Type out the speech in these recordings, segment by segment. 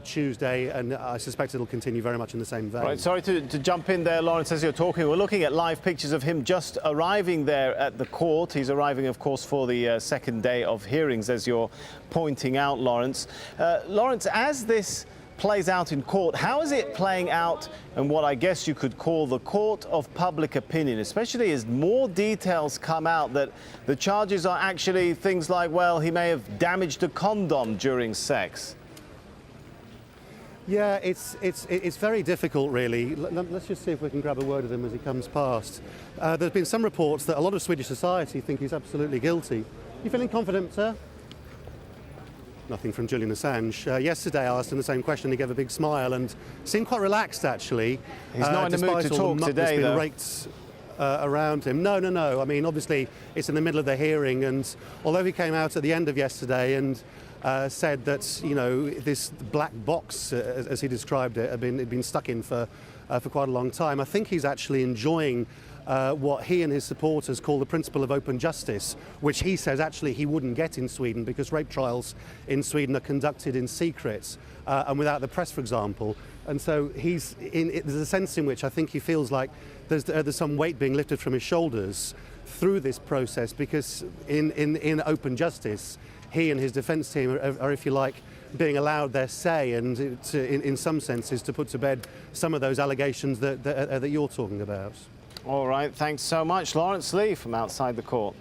Tuesday, and I suspect it'll continue very much in the same vein. Right, sorry to jump in there, Lawrence, as you're talking. We're looking at live pictures of him just arriving there at the court. He's arriving, of course, for the second day of hearings, as you're pointing out, Lawrence. Lawrence, as this plays out in court, how is it playing out in what I guess you could call the court of public opinion, especially as more details come out that the charges are actually things like, well, he may have damaged a condom during sex? Yeah, it's very difficult, really. Let's just see if we can grab a word of him as he comes past. There's been some reports that a lot of Swedish society think he's absolutely guilty. You feeling confident, sir? Nothing from Julian Assange. Yesterday I asked him the same question. He gave a big smile and seemed quite relaxed, actually. He's not in the mood to talk today, though. Raked around him. No. I mean, obviously, it's in the middle of the hearing, and although he came out at the end of yesterday and said that, you know, this black box, as he described it, had been stuck in for quite a long time, I think he's actually enjoying what he and his supporters call the principle of open justice, which he says actually he wouldn't get in Sweden because rape trials in Sweden are conducted in secret and without the press, for example. And so there's a sense in which I think he feels like there's some weight being lifted from his shoulders through this process, because in open justice, he and his defence team are, if you like, being allowed their say, and in some senses to put to bed some of those allegations that you're talking about. All right, thanks so much, Lawrence Lee from outside the court.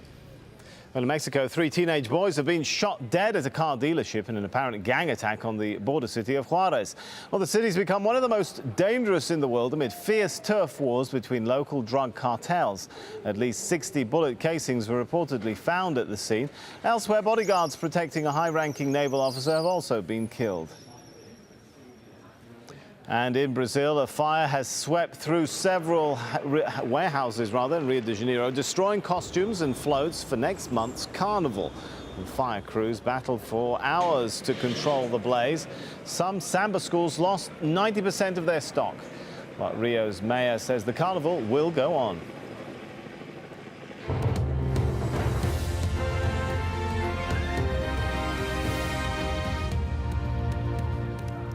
Well, in Mexico, 3 teenage boys have been shot dead at a car dealership in an apparent gang attack on the border city of Juarez. Well, the city's become one of the most dangerous in the world amid fierce turf wars between local drug cartels. At least 60 bullet casings were reportedly found at the scene. Elsewhere, bodyguards protecting a high-ranking naval officer have also been killed. And in Brazil, a fire has swept through several warehouses in Rio de Janeiro, destroying costumes and floats for next month's carnival. And fire crews battled for hours to control the blaze. Some samba schools lost 90% of their stock. But Rio's mayor says the carnival will go on.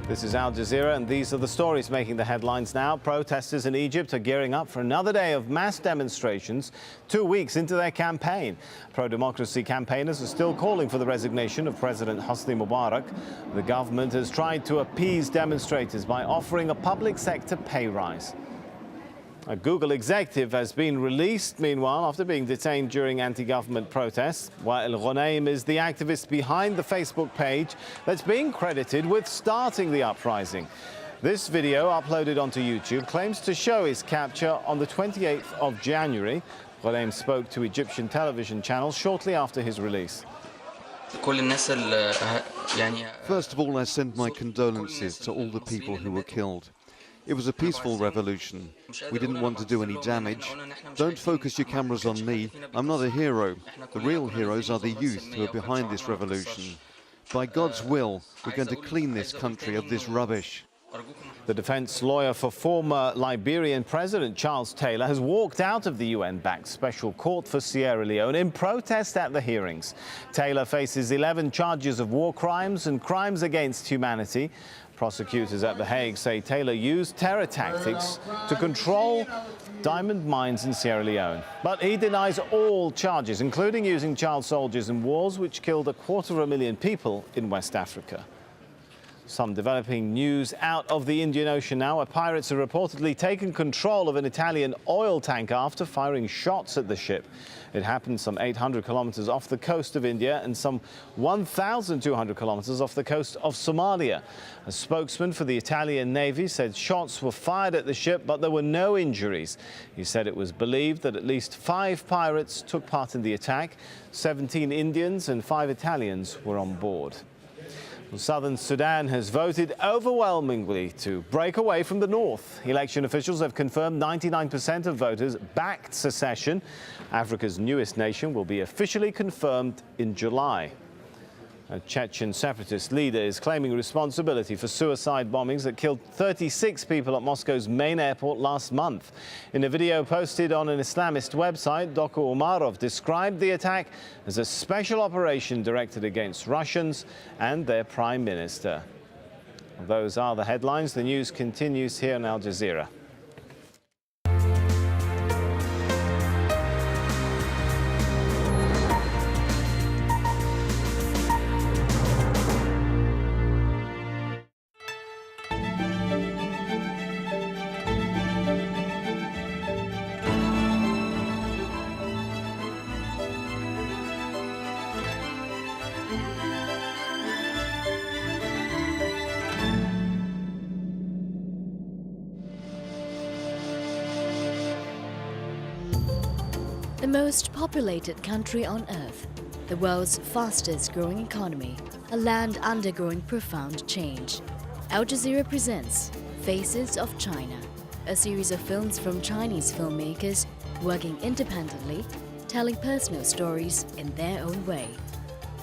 This is Al Jazeera, and these are the stories making the headlines now. Protesters in Egypt are gearing up for another day of mass demonstrations 2 weeks into their campaign. Pro-democracy campaigners are still calling for the resignation of President Hosni Mubarak. The government has tried to appease demonstrators by offering a public sector pay rise. A Google executive has been released, meanwhile, after being detained during anti-government protests. Wael Ghonaim is the activist behind the Facebook page that's being credited with starting the uprising. This video, uploaded onto YouTube, claims to show his capture on the 28th of January. Ghonaim spoke to Egyptian television channels shortly after his release. First of all, I send my condolences to all the people who were killed. It was a peaceful revolution. We didn't want to do any damage. Don't focus your cameras on me. I'm not a hero. The real heroes are the youth who are behind this revolution. By God's will, we're going to clean this country of this rubbish. The defense lawyer for former Liberian President Charles Taylor has walked out of the UN-backed special court for Sierra Leone in protest at the hearings. Taylor faces 11 charges of war crimes and crimes against humanity. Prosecutors at The Hague say Taylor used terror tactics to control diamond mines in Sierra Leone. But he denies all charges, including using child soldiers in wars which killed 250,000 people in West Africa. Some developing news out of the Indian Ocean now, where pirates have reportedly taken control of an Italian oil tanker after firing shots at the ship. It happened some 800 kilometers off the coast of India and some 1,200 kilometers off the coast of Somalia. A spokesman for the Italian Navy said shots were fired at the ship, but there were no injuries. He said it was believed that at least 5 pirates took part in the attack. 17 Indians and 5 Italians were on board. Southern Sudan has voted overwhelmingly to break away from the north. Election officials have confirmed 99% of voters backed secession. Africa's newest nation will be officially confirmed in July. A Chechen separatist leader is claiming responsibility for suicide bombings that killed 36 people at Moscow's main airport last month. In a video posted on an Islamist website, Dr. Umarov described the attack as a special operation directed against Russians and their prime minister. Those are the headlines. The news continues here on Al Jazeera. The most populated country on earth, the world's fastest growing economy, a land undergoing profound change. Al Jazeera presents Faces of China, a series of films from Chinese filmmakers working independently, telling personal stories in their own way.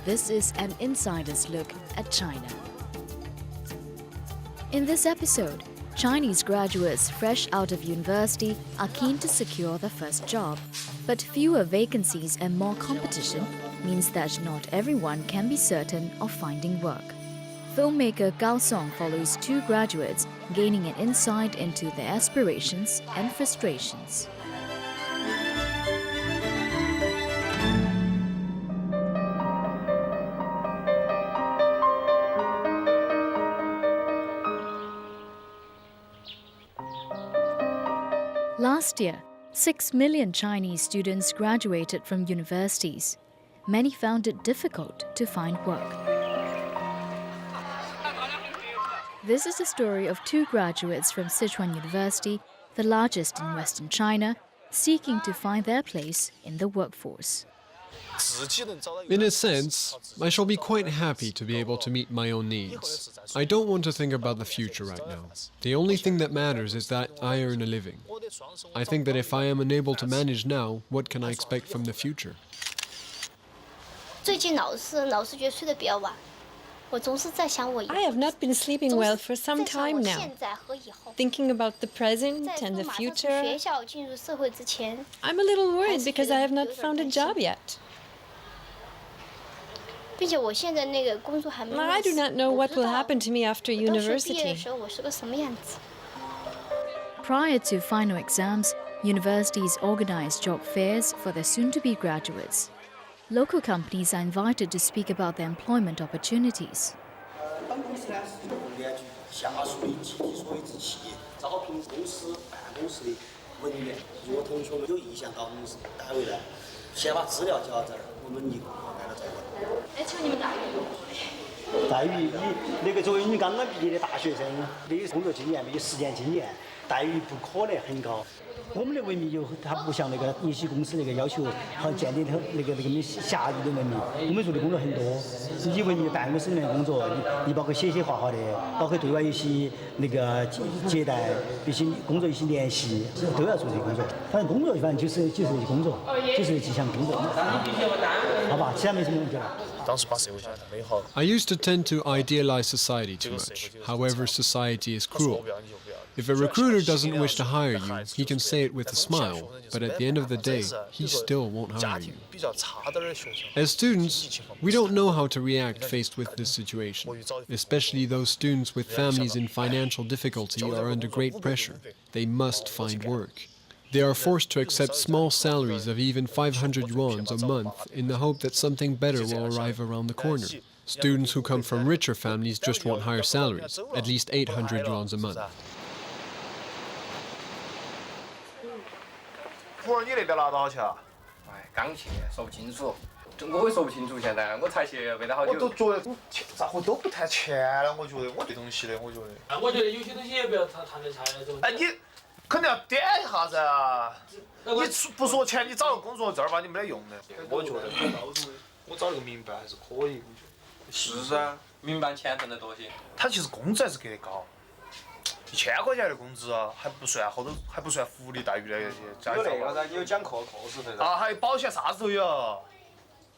This is an insider's look at China. In this episode, Chinese graduates fresh out of university are keen to secure their first job. But fewer vacancies and more competition means that not everyone can be certain of finding work. Filmmaker Gao Song follows two graduates, gaining an insight into their aspirations and frustrations. Last year, 6 million Chinese students graduated from universities. Many found it difficult to find work. This is the story of two graduates from Sichuan University, the largest in Western China, seeking to find their place in the workforce. In a sense, I shall be quite happy to be able to meet my own needs. I don't want to think about the future right now. The only thing that matters is that I earn a living. I think that if I am unable to manage now, what can I expect from the future? I have not been sleeping well for some time now, thinking about the present and the future. I'm a little worried because I have not found a job yet. I do not know what will happen to me after university. Prior to final exams, universities organize job fairs for their soon-to-be graduates. Local companies are invited to speak about their employment opportunities. I used to tend to idealize society too much. However, society is cruel. If a recruiter doesn't wish to hire you, he can say it with a smile, but at the end of the day, he still won't hire you. As students, we don't know how to react faced with this situation. Especially those students with families in financial difficulty are under great pressure. They must find work. They are forced to accept small salaries of even 500 yuans a month in the hope that something better will arrive around the corner. Students who come from richer families just want higher salaries, at least 800 yuans a month.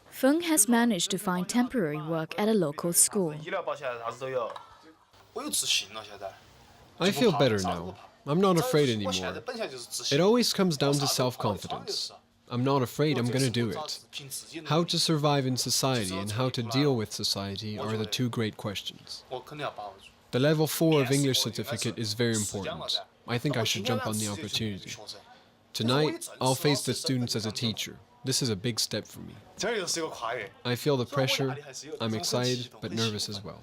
Feng has managed to find temporary work at a local school. I feel better now. I'm not afraid anymore. It always comes down to self-confidence. I'm not afraid, I'm going to do it. How to survive in society and how to deal with society are the two great questions. The level 4 of English certificate is very important. I think I should jump on the opportunity. Tonight, I'll face the students as a teacher. This is a big step for me. I feel the pressure. I'm excited, but nervous as well.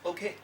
Okay.